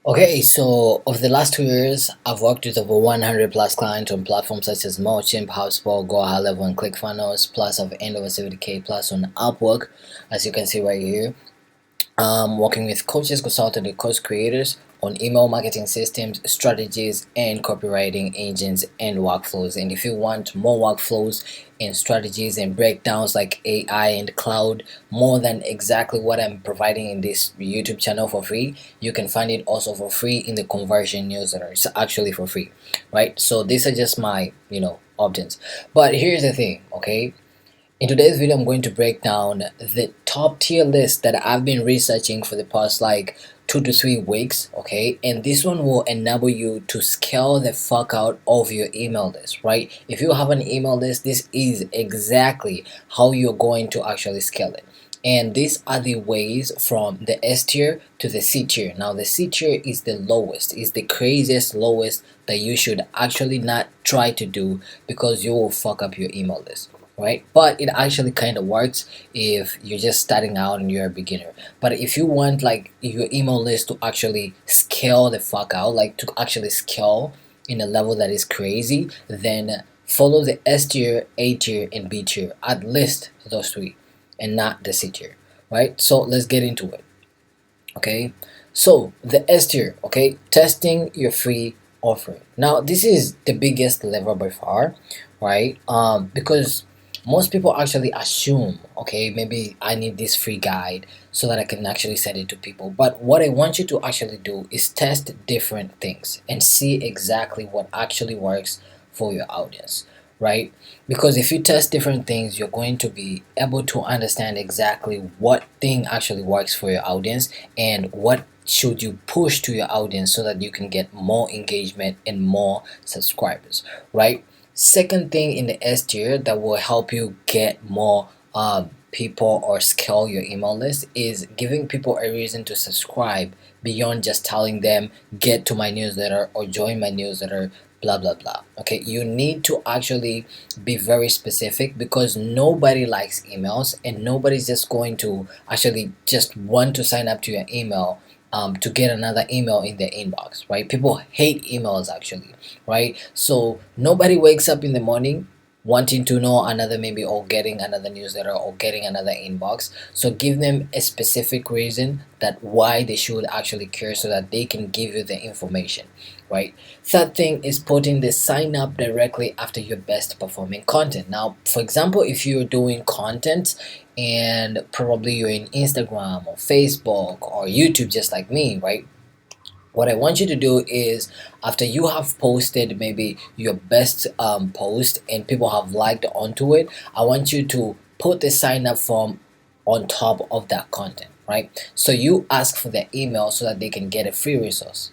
Okay, so over the last 2 years, I've worked with over 100 plus clients on platforms such as MailChimp, HubSpot, Go High Level, and ClickFunnels. Plus, I've earned over 70K plus on Upwork, as you can see right here. Working with coaches, consultants, and course creators on email marketing systems, strategies, and copywriting engines and workflows. And if you want more workflows and strategies and breakdowns like AI and cloud, more than exactly what I'm providing in this YouTube channel for free, you can find it also for free in the conversion newsletter. It's actually for free, right? So these are just my options. But here's the thing, okay? In today's video, I'm going to break down the top tier list that I've been researching for the past like 2 to 3 weeks, okay? And this one will enable you to scale the fuck out of your email list, right? If you have an email list, this is exactly how you're going to actually scale it. And these are the ways from the S tier to the C tier. Now, the C tier is the lowest, is the craziest lowest that you should actually not try to do because you will fuck up your email list, right? But it actually kind of works if you're just starting out and you're a beginner. But if you want like your email list to actually scale the fuck out, like to actually scale in a level that is crazy, then follow the S tier, A tier, and B tier. At least those three, and not the C tier, right? So let's get into it. Okay, so the S tier, okay, testing your free offering. Now this is the biggest lever by far, right? Because most people actually assume, okay, maybe I need this free guide so that I can actually send it to people. But what I want you to actually do is test different things and see exactly what actually works for your audience, right? Because if you test different things, you're going to be able to understand exactly what thing actually works for your audience and what should you push to your audience so that you can get more engagement and more subscribers, right? Second thing in the S tier that will help you get more people or scale your email list is giving people a reason to subscribe beyond just telling them get to my newsletter or join my newsletter, blah blah blah. Okay, you need to actually be very specific because nobody likes emails and nobody's just going to actually just want to sign up to your email to get another email in their inbox, right? People hate emails actually, right? So nobody wakes up in the morning wanting to know another maybe or getting another newsletter or getting another inbox. So give them a specific reason that why they should actually care so that they can give you the information, right? Third thing is putting the sign up directly after your best performing content. Now, for example, if you're doing content and probably you're in Instagram or Facebook or YouTube just like me, right? What I want you to do is after you have posted maybe your best post and people have liked onto it, I want you to put the sign up form on top of that content, right? So you ask for their email so that they can get a free resource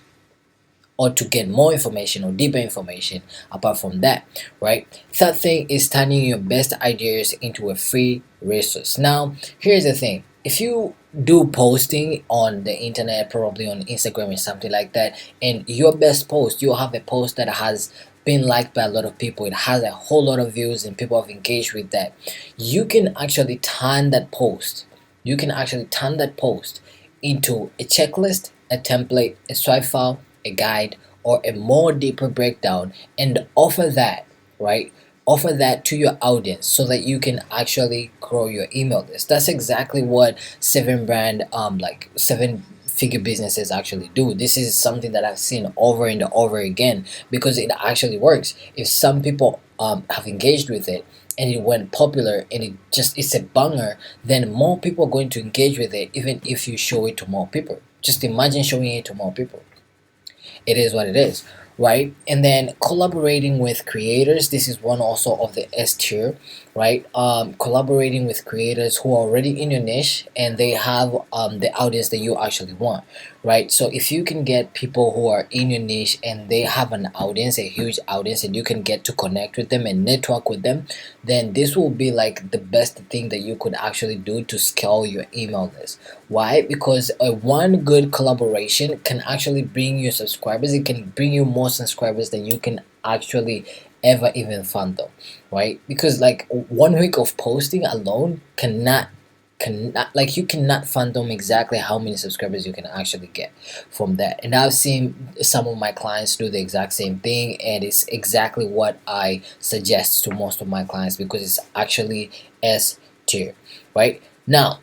or to get more information or deeper information apart from that, right? Third thing is turning your best ideas into a free resource. Now, here's the thing. If you do posting on the internet, probably on Instagram or something like that, and your best post, you have a post that has been liked by a lot of people, it has a whole lot of views and people have engaged with that, you can actually turn that post, into a checklist, a template, a swipe file, a guide, or a more deeper breakdown and offer that, right? Offer that to your audience so that you can actually grow your email list. That's exactly what like 7 figure businesses actually do. This is something that I've seen over and over again because it actually works. If some people have engaged with it and it went popular and it's a banger, then more people are going to engage with it even if you show it to more people. Just imagine showing it to more people. It is what it is, right? And then collaborating with creators, this is one also of the S tier, right? Collaborating with creators who are already in your niche and they have the audience that you actually want, right? So if you can get people who are in your niche and they have an audience, a huge audience, and you can get to connect with them and network with them, then this will be like the best thing that you could actually do to scale your email list. Why? Because one good collaboration can actually bring you subscribers. It can bring you more subscribers than you can actually ever even fathom, right? Because like 1 week of posting alone cannot cannot, like, you cannot fathom exactly how many subscribers you can actually get from that. And I've seen some of my clients do the exact same thing, and it's exactly what I suggest to most of my clients because it's actually S tier. Right now,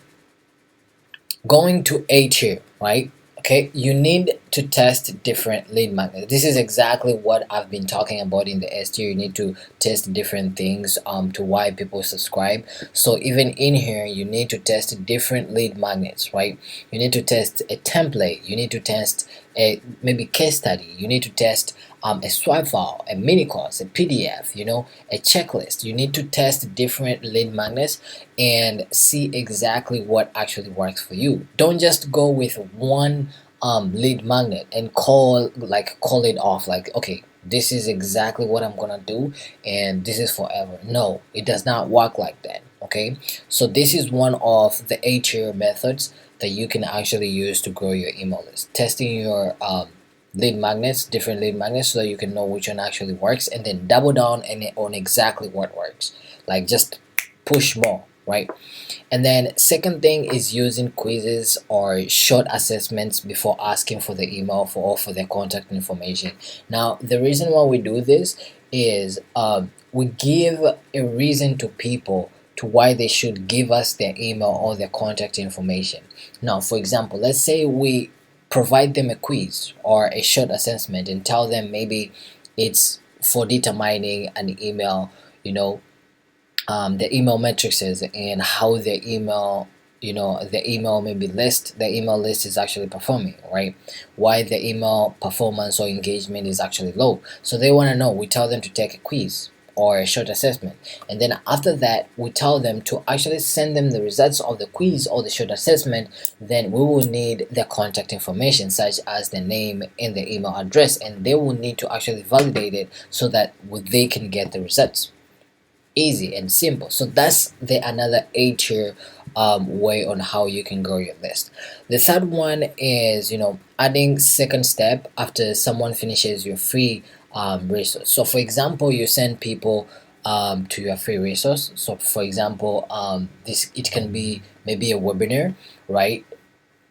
going to A tier, right? Okay, you need to test different lead magnets. This is exactly what I've been talking about in the S tier. You need to test different things to why people subscribe. So even in here, you need to test different lead magnets, right? You need to test a template. You need to test a maybe case study. You need to test a swipe file, a mini course, a PDF, a checklist. You need to test different lead magnets and see exactly what actually works for you. Don't just go with one lead magnet and call it off, like, okay, this is exactly what I'm gonna do and this is forever. No, it does not work like that. Okay, so this is one of the A tier methods that you can actually use to grow your email list. Testing your lead magnets, different lead magnets, so that you can know which one actually works, and then double down on exactly what works. Like, just push more, right? And then second thing is using quizzes or short assessments before asking for the email for their contact information. Now, the reason why we do this is we give a reason to people to why they should give us their email or their contact information. Now, for example, let's say we provide them a quiz or a short assessment and tell them maybe it's for determining an email, the email matrices and how the email maybe list the email list is actually performing, right? Why the email performance or engagement is actually low. So they want to know. We tell them to take a quiz or a short assessment, and then after that we tell them to actually send them the results of the quiz or the short assessment. Then we will need their contact information, such as the name and the email address, and they will need to actually validate it so that they can get the results. Easy and simple. So that's the another A tier way on how you can grow your list. The third one is adding second step after someone finishes your free resource. So for example, you send people to your free resource. So for example, this it can be maybe a webinar, right?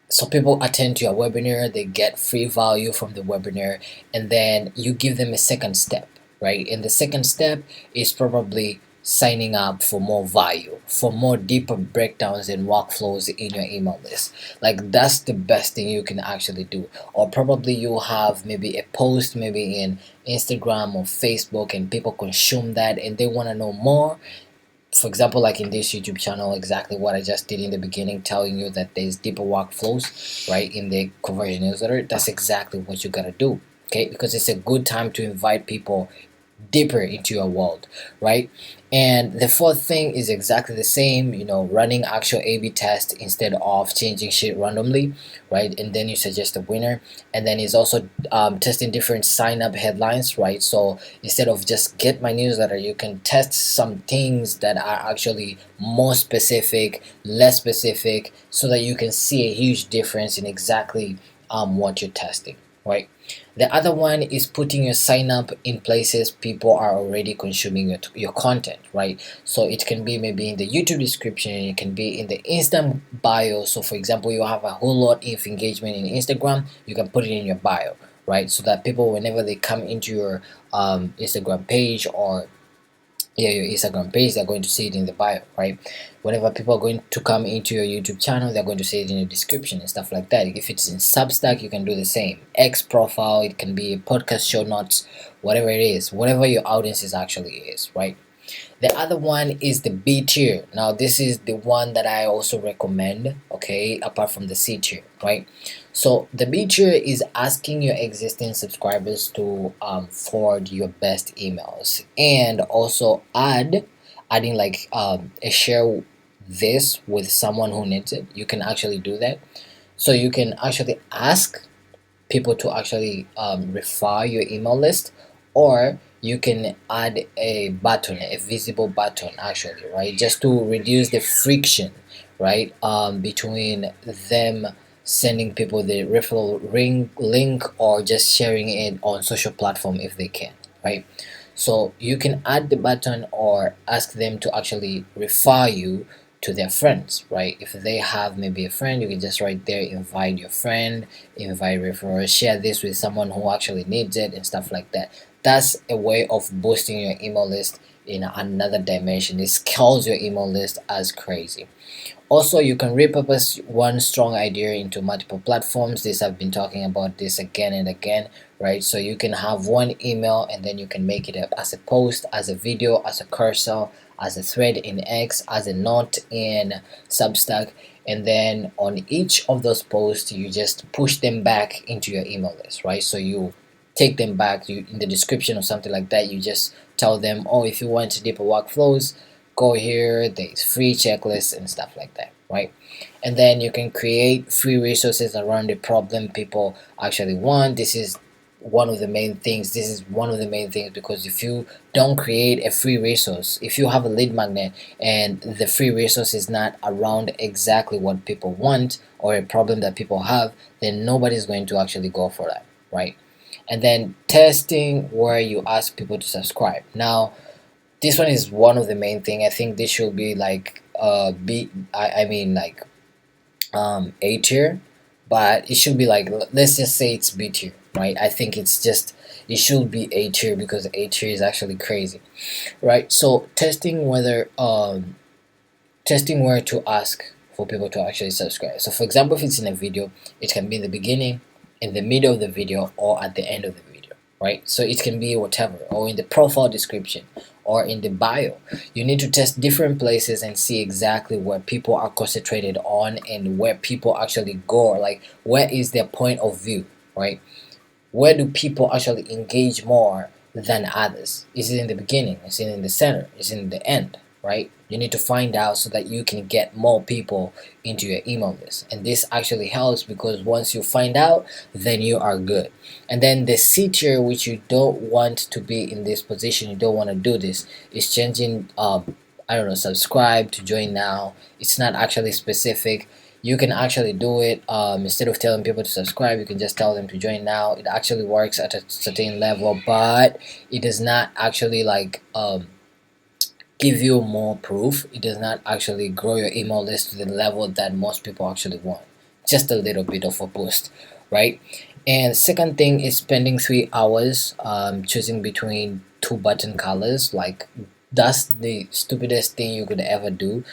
So people attend to your webinar, they get free value from the webinar, and then you give them a second step, right? And the second step is probably signing up for more value, for more deeper breakdowns and workflows in your email list. Like, that's the best thing you can actually do. Or probably you have maybe a post maybe in Instagram or Facebook, and people consume that and they want to know more. For example, like in this YouTube channel, exactly what I just did in the beginning, telling you that there's deeper workflows, right, in the conversion newsletter. That's exactly what you gotta do, okay? Because it's a good time to invite people deeper into your world, right? And the fourth thing is exactly the same, running actual A/B test instead of changing shit randomly, right? And then you suggest a winner, and then it's also testing different sign up headlines, right? So instead of just get my newsletter, you can test some things that are actually more specific, less specific, so that you can see a huge difference in exactly what you're testing, right? The other one is putting your sign up in places people are already consuming your content, right? So it can be maybe in the YouTube description, it can be in the Insta bio. So for example, you have a whole lot of engagement in Instagram, you can put it in your bio, right? So that people, whenever they come into your Instagram page or your Instagram page, they're going to see it in the bio, right? Whenever people are going to come into your YouTube channel, they're going to see it in the description and stuff like that. If it's in Substack, you can do the same. X profile, it can be a podcast show notes, whatever it is, whatever your audience is actually is, right? The other one is the B tier. Now this is the one that I also recommend, okay, apart from the C tier, right? So the B tier is asking your existing subscribers to forward your best emails, and also adding like a share this with someone who needs it. You can actually do that. So you can actually ask people to actually refer your email list, or you can add a button, a visible button actually, right, just to reduce the friction, right, between them sending people the referral link or just sharing it on social platform if they can, right? So you can add the button or ask them to actually refer you to their friends, right? If they have maybe a friend, you can just right there invite your friend, invite referrals, share this with someone who actually needs it and stuff like that. That's a way of boosting your email list in another dimension. It scales your email list as crazy. Also, you can repurpose one strong idea into multiple platforms. This I've been talking about this again and again, right? So you can have one email and then you can make it as a post, as a video, as a cursor, as a thread in X, as a note in Substack, and then on each of those posts you just push them back into your email list, right? So you take them back, you in the description or something like that, you just tell them, oh, if you want deeper workflows, go here, there's free checklists and stuff like that, right? And then you can create free resources around the problem people actually want. This is one of the main things. This is one of the main things, because if you don't create a free resource, if you have a lead magnet and the free resource is not around exactly what people want or a problem that people have, then nobody's going to actually go for that, right? And then testing where you ask people to subscribe. Now, this one is one of the main thing. I think this should be like I mean like A tier, but it should be like, let's just say it's B tier, right? I think it should be A tier, because A tier is actually crazy, right? So testing where to ask for people to actually subscribe. So for example, if it's in a video, it can be in the beginning, in the middle of the video, or at the end of the video, right? So it can be whatever, or in the profile description, or in the bio. You need to test different places and see exactly where people are concentrated on and where people actually go, like where is their point of view, right? Where do people actually engage more than others? Is it in the beginning? Is it in the center? Is it in the end? Right? You need to find out so that you can get more people into your email list. And this actually helps, because once you find out, then you are good. And then the C tier, which you don't want to be in this position, you don't want to do this, is changing I don't know, subscribe to join now. It's not actually specific. You can actually do it, instead of telling people to subscribe, you can just tell them to join now. It actually works at a certain level, but it does not actually like give you more proof. It does not actually grow your email list to the level that most people actually want. Just a little bit of a boost, right? And second thing is spending 3 hours choosing between two button colors. Like, that's the stupidest thing you could ever do.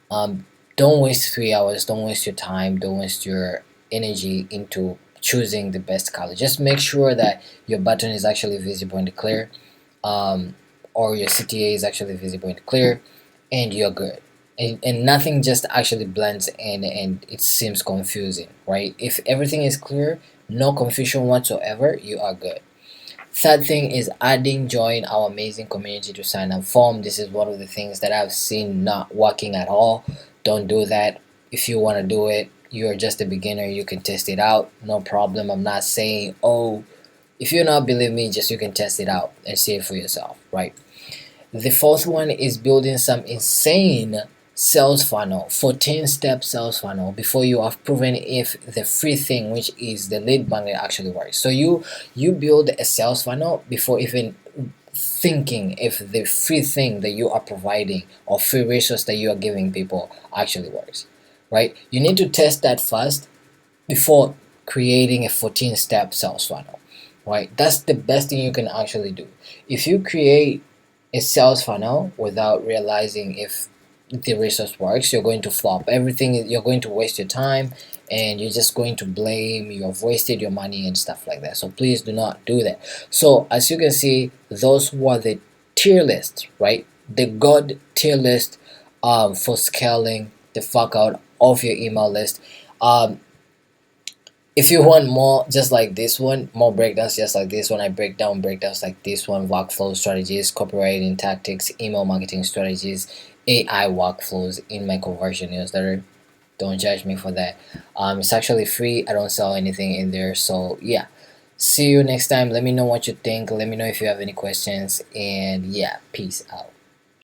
Don't waste 3 hours, don't waste your time, don't waste your energy into choosing the best color. Just make sure that your button is actually visible and clear, um, or your CTA is actually visible and clear, and you're good. And nothing just actually blends in and it seems confusing, right? If everything is clear, no confusion whatsoever, you are good. Third thing is adding join our amazing community to sign up form. This is one of the things that I've seen not working at all. Don't do that. If you want to do it, you're just a beginner, you can test it out, no problem. I'm not saying, oh, if you not believe me, just you can test it out and see it for yourself, right? The fourth one is building some insane sales funnel, 14-step sales funnel, before you have proven if the free thing, which is the lead magnet, actually works. So you build a sales funnel before even thinking if the free thing that you are providing or free resource that you are giving people actually works, right? You need to test that first before creating a 14-step sales funnel, right? That's the best thing you can actually do. If you create a sales funnel without realizing if the resource works, you're going to flop everything. You're going to waste your time, and you're just going to blame you've wasted your money and stuff like that. So please do not do that. So as you can see, those were the tier list, right? The god tier list for scaling the fuck out of your email list. If you want more just like this one, more breakdowns just like this one, I break down breakdowns like this one: workflow strategies, copywriting tactics, email marketing strategies, AI workflows in my conversion newsletter. Don't judge me for that. It's actually free. I don't sell anything in there. So yeah, see you next time. Let me know what you think. Let me know if you have any questions, and yeah, peace out.